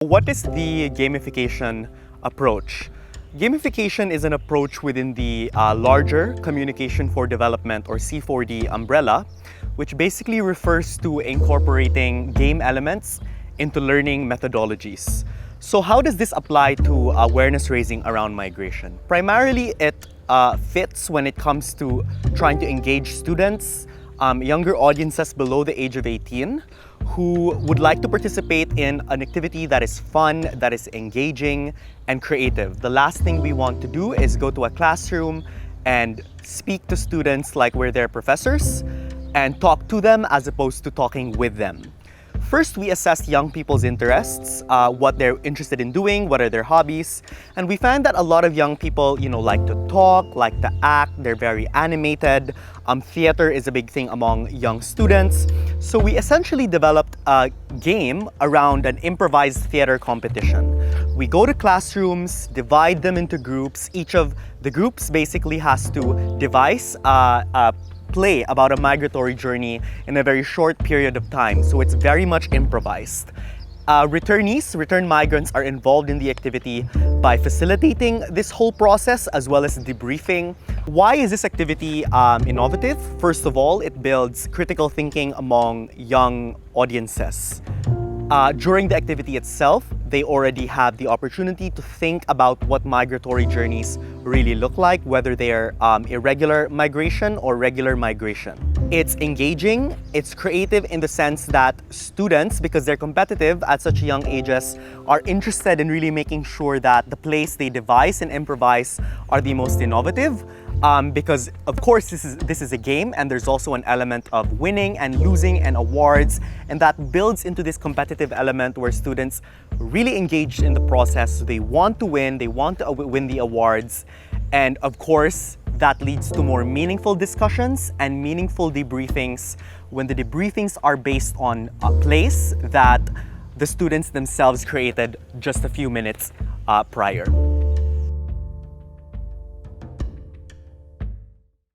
What is the gamification approach? Gamification is an approach within the larger Communication for Development or C4D umbrella, which basically refers to incorporating game elements into learning methodologies. So how does this apply to awareness raising around migration? Primarily, it fits when it comes to trying to engage students, younger audiences below the age of 18, who would like to participate in an activity that is fun, that is engaging, and creative. The last thing we want to do is go to a classroom and speak to students like we're their professors and talk to them as opposed to talking with them. First, we assessed young people's interests, what they're interested in doing, what are their hobbies, and we found that a lot of young people, like to talk, like to act, they're very animated. Theater is a big thing among young students. So we essentially developed a game around an improvised theater competition. We go to classrooms, divide them into groups. Each of the groups basically has to devise a play about a migratory journey in a very short period of time. So it's very much improvised. Return migrants are involved in the activity by facilitating this whole process as well as debriefing. Why is this activity innovative? First of all, it builds critical thinking among young audiences. During the activity itself, they already have the opportunity to think about what migratory journeys really look like, whether they're irregular migration or regular migration. It's engaging, it's creative in the sense that students, because they're competitive at such young ages, are interested in really making sure that the plays they devise and improvise are the most innovative. Because of course this is a game, and there's also an element of winning and losing and awards, and that builds into this competitive element where students really engage in the process. So they want to win, they want to win the awards, and of course that leads to more meaningful discussions and meaningful debriefings when the debriefings are based on plays that the students themselves created just a few minutes prior.